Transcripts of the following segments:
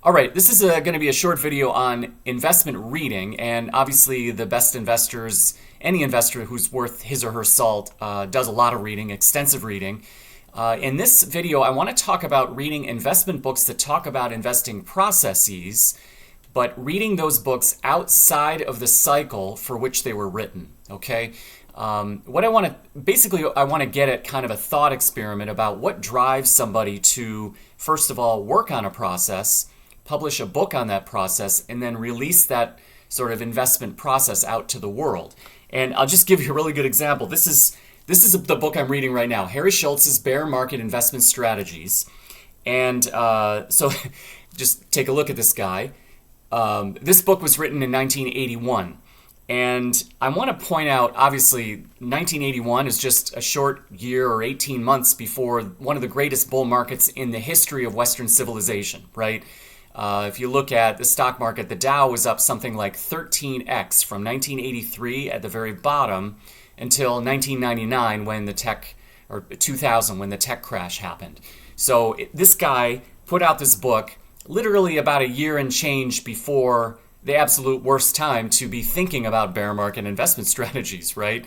All right, this is going to be a short video on investment reading, and obviously the best investors, any investor who's worth his or her salt, does a lot of reading, extensive reading. In this video, I want to talk about reading investment books that talk about investing processes, but reading those books outside of the cycle for which they were written. Okay. What I want to basically, I want to get at kind of a thought experiment about what drives somebody to, first of all, work on a process, publish a book on that process, and then release that sort of investment process out to the world. And I'll just give you a really good example. This is the book I'm reading right now, Harry Schultz's Bear Market Investment Strategies. And so just take a look at this guy. This book was written in 1981. And I want to point out, obviously, 1981 is just a short year or 18 months before one of the greatest bull markets in the history of Western civilization, right? If you look at the stock market, the Dow was up something like 13x from 1983 at the very bottom until 1999 when the tech, or 2000 when the tech crash happened. So this guy put out this book literally about a year and change before the absolute worst time to be thinking about bear market investment strategies, right?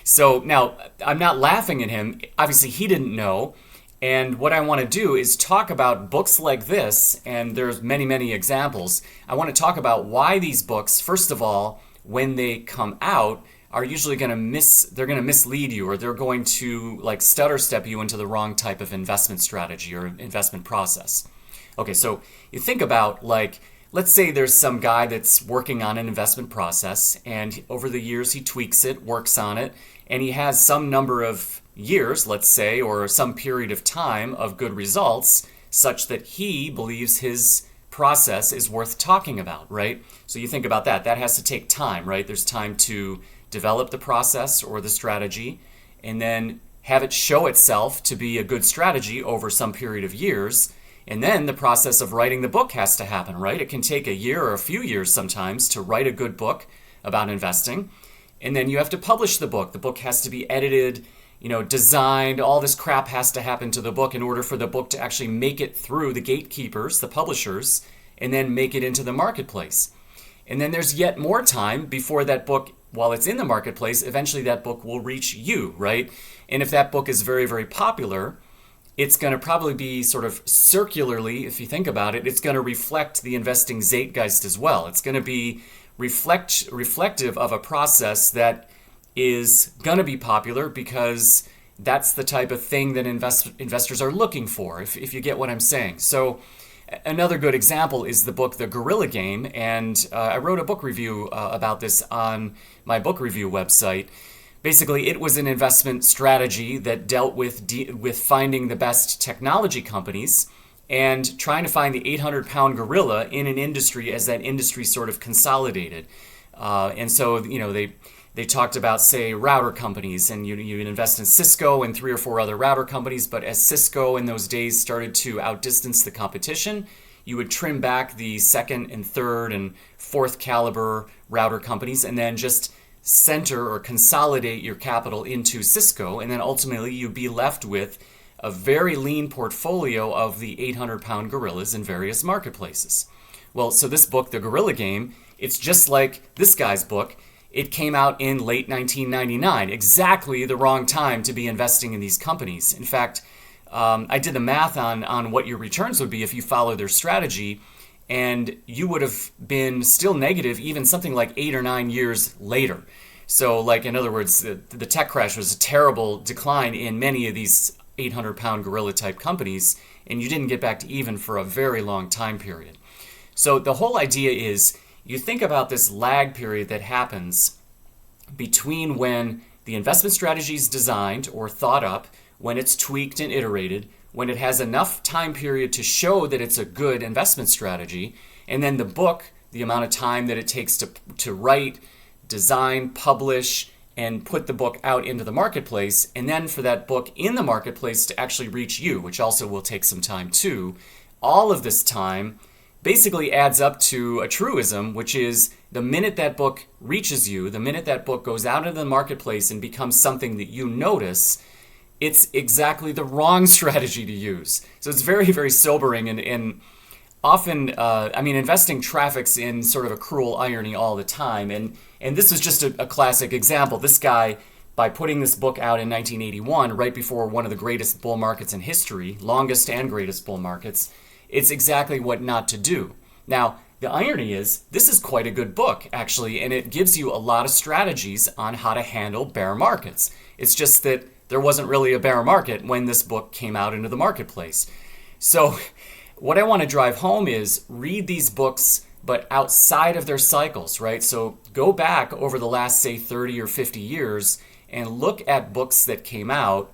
So now I'm not laughing at him. Obviously, he didn't know. And what I want to do is talk about books like this, and there's many, many examples. I want to talk about why these books, first of all, when they come out, are usually going to they're going to mislead you, or they're going to like stutter step you into the wrong type of investment strategy or investment process. Okay, so you think about, like, let's say there's some guy that's working on an investment process, and over the years he tweaks it, works on it, and he has some number of years, let's say, or some period of time of good results such that he believes his process is worth talking about, right? So you think about that. That has to take time, right? There's time to develop the process or the strategy and then have it show itself to be a good strategy over some period of years. And then the process of writing the book has to happen, right? It can take a year or a few years sometimes to write a good book about investing. And then you have to publish the book. The book has to be edited, designed. All this crap has to happen to the book in order for the book to actually make it through the gatekeepers, the publishers, and then make it into the marketplace. And then there's yet more time before that book, while it's in the marketplace, eventually that book will reach you, right? And if that book is very, very popular, it's going to probably be sort of circularly, if you think about it, it's going to reflect the investing zeitgeist as well. It's going to be reflective of a process that is going to be popular because that's the type of thing that investors are looking for, if you get what I'm saying. So another good example is the book The Guerrilla Game, and I wrote a book review about this on my book review website. Basically, it was an investment strategy that dealt with finding the best technology companies and trying to find the 800-pound gorilla in an industry as that industry sort of consolidated. And so, they talked about, say, router companies, and you invest in Cisco and 3 or 4 other router companies, but as Cisco in those days started to outdistance the competition, you would trim back the second and third and fourth caliber router companies and then just center or consolidate your capital into Cisco, and then ultimately you'd be left with a very lean portfolio of the 800-pound gorillas in various marketplaces. Well, so this book, The Guerrilla Game, it's just like this guy's book. It came out in late 1999, exactly the wrong time to be investing in these companies. In fact, I did the math on what your returns would be if you follow their strategy, and you would have been still negative even something like 8 or 9 years later. So, like, in other words, the tech crash was a terrible decline in many of these 800-pound gorilla type companies, and you didn't get back to even for a very long time period. So the whole idea is, you think about this lag period that happens between when the investment strategy is designed or thought up, when it's tweaked and iterated, when it has enough time period to show that it's a good investment strategy, and then the book, the amount of time that it takes to write, design, publish, and put the book out into the marketplace, and then for that book in the marketplace to actually reach you, which also will take some time too. All of this time basically adds up to a truism, which is the minute that book reaches you, the minute that book goes out into the marketplace and becomes something that you notice, it's exactly the wrong strategy to use. So it's very, very sobering, and often, investing traffics in sort of a cruel irony all the time. And this is just a classic example. This guy, by putting this book out in 1981, right before one of the greatest bull markets in history, longest and greatest bull markets, it's exactly what not to do. Now, the irony is, this is quite a good book, actually, and it gives you a lot of strategies on how to handle bear markets. It's just that there wasn't really a bear market when this book came out into the marketplace. So, what I want to drive home is read these books, but outside of their cycles, right? So, go back over the last, say, 30 or 50 years and look at books that came out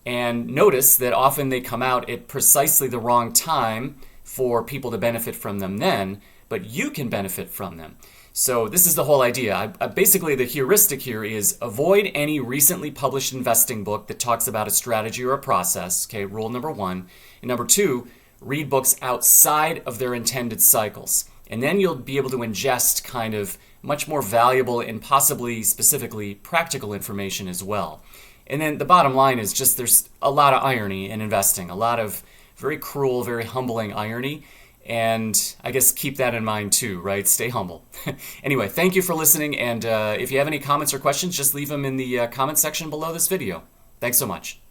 and notice that often they come out at precisely the wrong time for people to benefit from them then, but you can benefit from them. So this is the whole idea. Basically, the heuristic here is avoid any recently published investing book that talks about a strategy or a process, okay, rule number one. And number two, read books outside of their intended cycles. And then you'll be able to ingest kind of much more valuable and possibly specifically practical information as well. And then the bottom line is just there's a lot of irony in investing, a lot of very cruel, very humbling irony. And I guess keep that in mind too, right? Stay humble. Anyway, thank you for listening. And if you have any comments or questions, just leave them in the comment section below this video. Thanks so much.